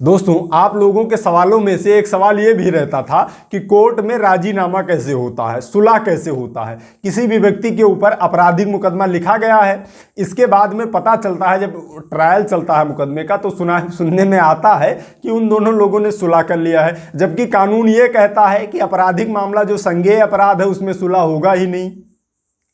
दोस्तों, आप लोगों के सवालों में से एक सवाल ये भी रहता था कि कोर्ट में राजीनामा कैसे होता है, सुलह कैसे होता है। किसी भी व्यक्ति के ऊपर आपराधिक मुकदमा लिखा गया है, इसके बाद में पता चलता है, जब ट्रायल चलता है मुकदमे का, तो सुनने में आता है कि उन दोनों लोगों ने सुलह कर लिया है, जबकि कानून ये कहता है कि आपराधिक मामला जो संज्ञेय अपराध है उसमें सुलह होगा ही नहीं।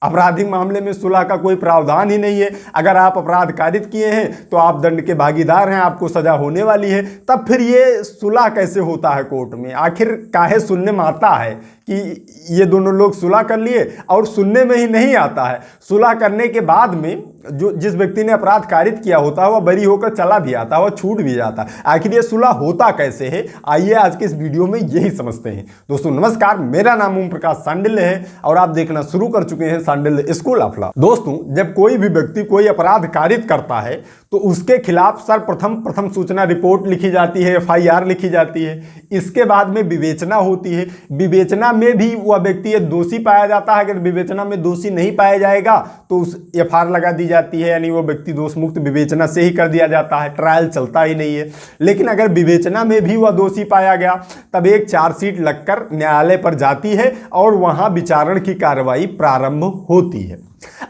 आपराधिक मामले में सुलह का कोई प्रावधान ही नहीं है। अगर आप अपराध कारित किए हैं तो आप दंड के भागीदार हैं, आपको सजा होने वाली है। तब फिर ये सुलह कैसे होता है कोर्ट में? आखिर काहे सुनने में आता है कि ये दोनों लोग सुलह कर लिए, और सुनने में ही नहीं आता है, सुलह करने के बाद में जिस व्यक्ति ने अपराध कारित किया होता है वह बरी होकर चला भी आता है, वह छूट भी जाता है। आखिर ये सुलह होता कैसे है? आइए आज के इस वीडियो में यही समझते हैं। दोस्तों नमस्कार, मेरा नाम ओम प्रकाश सांडिल्य है और आप देखना शुरू कर चुके हैं सांडिल्य स्कूल ऑफ लॉ। दोस्तों, जब कोई भी व्यक्ति कोई अपराध कारित करता है तो उसके खिलाफ सर्वप्रथम सूचना रिपोर्ट लिखी जाती है, FIR लिखी जाती है। इसके बाद में विवेचना होती है। विवेचना में भी वह व्यक्ति दोषी पाया जाता है। अगर विवेचना में दोषी नहीं पाया जाएगा तो उस FIR लगा दी जाती है, यानी वो व्यक्ति दोष मुक्त विवेचना से ही कर दिया जाता है, ट्रायल चलता ही नहीं है। लेकिन अगर विवेचना में भी वह दोषी पाया गया तब एक चार्जशीट लगकर न्यायालय पर जाती है और वहां विचारण की कार्रवाई प्रारंभ होती है।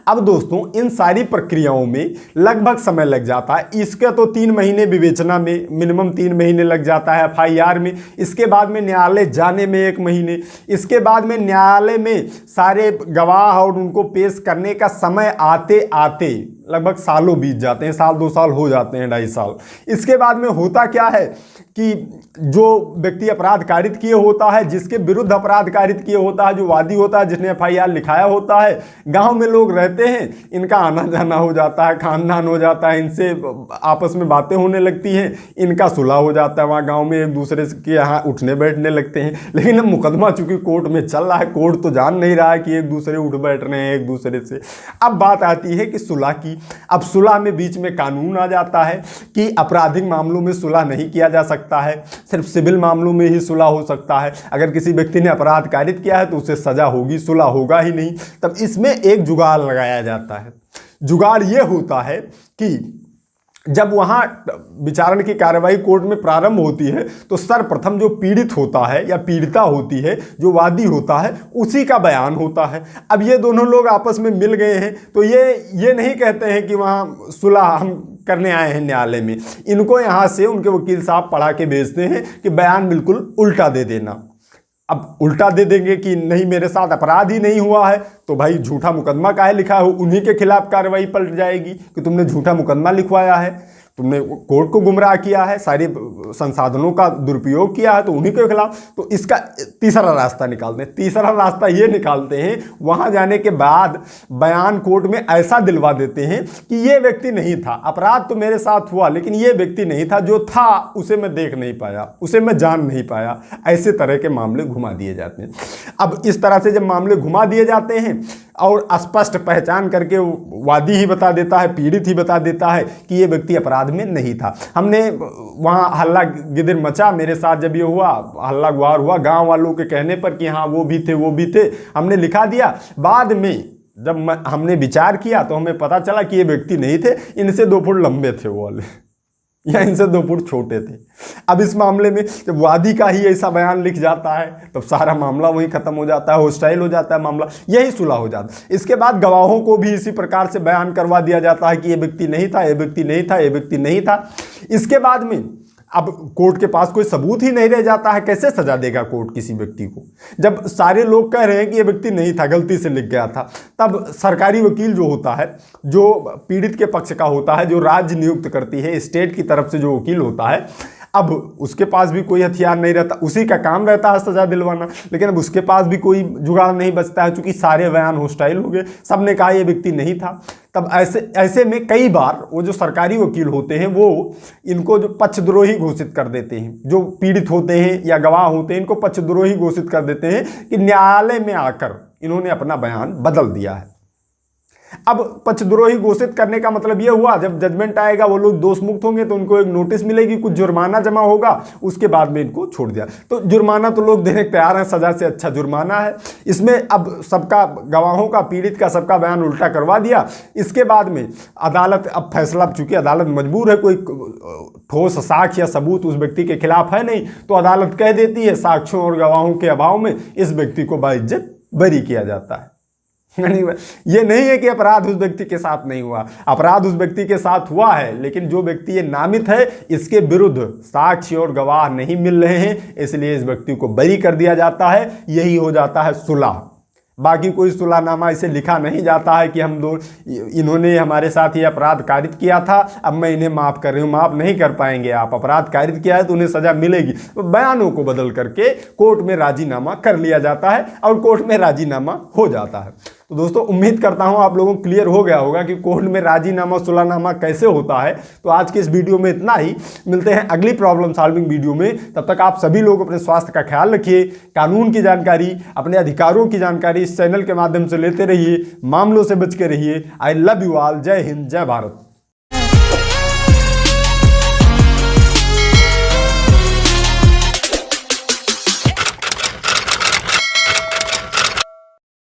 अब दोस्तों, इन सारी प्रक्रियाओं में लगभग समय लग जाता है। इसका तो 3 महीने विवेचना में, मिनिमम 3 महीने लग जाता है FIR में। इसके बाद में न्यायालय जाने में 1 महीने, इसके बाद में न्यायालय में सारे गवाह और उनको पेश करने का समय आते आते लगभग सालों बीत जाते हैं, साल 2 साल हो जाते हैं, 2.5 साल। इसके बाद में होता क्या है कि जो व्यक्ति अपराध कारित किए होता है, जिसके विरुद्ध अपराध कारित किए होता है, जो वादी होता है, जिसने FIR लिखाया होता है, गांव में लोग रहते हैं, इनका आना जाना हो जाता है, खानदान हो जाता है, इनसे आपस में बातें होने लगती हैं, इनका सुलह हो जाता है। वहाँ गांव में एक दूसरे के यहाँ उठने बैठने लगते हैं। लेकिन अब मुकदमा चूंकि कोर्ट में चल रहा है, कोर्ट तो जान नहीं रहा है कि एक दूसरे उठ बैठ रहे हैं एक दूसरे से। अब बात आती है कि सुलह की। अब सुलह में बीच में कानून आ जाता है कि आपराधिक मामलों में सुलह नहीं किया जा सकता है, सिर्फ सिविल मामलों में ही सुलह हो सकता है। अगर किसी व्यक्ति ने अपराध कारित किया है तो उसे सजा होगी, सुलह होगा ही नहीं। तब इसमें एक जुगाड़ लगाया जाता है। जुगाड़ ये होता है कि जब वहां विचारण की कार्रवाई कोर्ट में प्रारंभ होती है तो सर्वप्रथम जो पीड़ित होता है या पीड़िता होती है, जो वादी होता है, उसी का बयान होता है। अब ये दोनों लोग आपस में मिल गए हैं तो ये नहीं कहते हैं कि वहाँ सुलह हम करने आए हैं न्यायालय में। इनको यहाँ से उनके वकील साहब पढ़ा के भेजते हैं कि बयान बिल्कुल उल्टा दे देना। अब उल्टा दे देंगे कि नहीं, मेरे साथ अपराध ही नहीं हुआ है, तो भाई झूठा मुकदमा काहे लिखा हो, उन्हीं के खिलाफ कार्रवाई पलट जाएगी कि तुमने झूठा मुकदमा लिखवाया है, तुमने कोर्ट को गुमराह किया है, सारे संसाधनों का दुरुपयोग किया है, तो उन्हीं के खिलाफ। तो इसका तीसरा रास्ता निकालते हैं। तीसरा रास्ता ये निकालते हैं, वहां जाने के बाद बयान कोर्ट में ऐसा दिलवा देते हैं कि ये व्यक्ति नहीं था, अपराध तो मेरे साथ हुआ लेकिन ये व्यक्ति नहीं था, जो था उसे मैं देख नहीं पाया, उसे मैं जान नहीं पाया। ऐसे तरह के मामले घुमा दिए जाते हैं। अब इस तरह से जब मामले घुमा दिए जाते हैं और स्पष्ट पहचान करके वादी ही बता देता है, पीड़ित ही बता देता है कि ये व्यक्ति अपराध में नहीं था, हमने वहां हल्ला गिदिर मचा, मेरे साथ जब ये हुआ हल्ला गुहार हुआ गांव वालों के कहने पर कि हाँ वो भी थे, हमने लिखा दिया। बाद में जब हमने विचार किया तो हमें पता चला कि ये व्यक्ति नहीं थे, इनसे 2 फुट लंबे थे वो वाले, या इनसे 2 फुट छोटे थे। अब इस मामले में जब वादी का ही ऐसा बयान लिख जाता है तब सारा मामला वहीं खत्म हो जाता है, हॉस्टाइल हो जाता है मामला, यही सुलह हो जाता है। इसके बाद गवाहों को भी इसी प्रकार से बयान करवा दिया जाता है कि ये व्यक्ति नहीं था, ये व्यक्ति नहीं था, ये व्यक्ति नहीं था। इसके बाद में अब कोर्ट के पास कोई सबूत ही नहीं रह जाता है, कैसे सजा देगा कोर्ट किसी व्यक्ति को? जब सारे लोग कह रहे हैं कि ये व्यक्ति नहीं था, गलती से लिख गया था, तब सरकारी वकील जो होता है, जो पीड़ित के पक्ष का होता है, जो राज्य नियुक्त करती है, स्टेट की तरफ से जो वकील होता है, अब उसके पास भी कोई हथियार नहीं रहता, उसी का काम रहता है सजा दिलवाना। लेकिन अब उसके पास भी कोई जुगाड़ नहीं बचता है, क्योंकि सारे बयान हॉस्टाइल हो गए, सबने कहा ये व्यक्ति नहीं था। तब ऐसे में कई बार वो जो सरकारी वकील होते हैं वो इनको जो पक्षद्रोही घोषित कर देते हैं, जो पीड़ित होते हैं या गवाह होते हैं, इनको पक्षद्रोही घोषित कर देते हैं कि न्यायालय में आकर इन्होंने अपना बयान बदल दिया है। अब पक्षद्रोही घोषित करने का मतलब यह हुआ, जब जजमेंट आएगा वो लोग दोष मुक्त होंगे तो उनको एक नोटिस मिलेगी, कुछ जुर्माना जमा होगा, उसके बाद में इनको छोड़ दिया। तो जुर्माना तो लोग देने तैयार हैं, सजा से अच्छा जुर्माना है। इसमें अब सबका, गवाहों का, पीड़ित का, सबका बयान उल्टा करवा दिया। इसके बाद में अदालत अब फैसला, चूंकि अदालत मजबूर है, कोई ठोस साक्ष्य या सबूत उस व्यक्ति के खिलाफ है नहीं, तो अदालत कह देती है साक्ष्यों और गवाहों के अभाव में इस व्यक्ति को बाइज्जत बरी किया जाता है। ये नहीं है कि अपराध उस व्यक्ति के साथ नहीं हुआ, अपराध उस व्यक्ति के साथ हुआ है, लेकिन जो व्यक्ति ये नामित है इसके विरुद्ध साक्ष्य और गवाह नहीं मिल रहे हैं, इसलिए इस व्यक्ति को बरी कर दिया जाता है। यही हो जाता है सुलह। बाकी कोई सुलहनामा इसे लिखा नहीं जाता है कि इन्होंने हमारे साथ ये अपराध कारित किया था, अब मैं इन्हें माफ़ कर रही हूँ। माफ़ नहीं कर पाएंगे आप, अपराध कारित किया है तो उन्हें सज़ा मिलेगी। तो बयानों को बदल करके कोर्ट में राजीनामा कर लिया जाता है और कोर्ट में राजीनामा हो जाता है। तो दोस्तों उम्मीद करता हूँ आप लोगों को क्लियर हो गया होगा कि कोर्ट में राजीनामा सुलहनामा कैसे होता है। तो आज के इस वीडियो में इतना ही, मिलते हैं अगली प्रॉब्लम सॉल्विंग वीडियो में। तब तक आप सभी लोग अपने स्वास्थ्य का ख्याल रखिए, कानून की जानकारी, अपने अधिकारों की जानकारी इस चैनल के माध्यम से लेते रहिए, मामलों से बच के रहिए। I love you all. जय हिंद, जय भारत।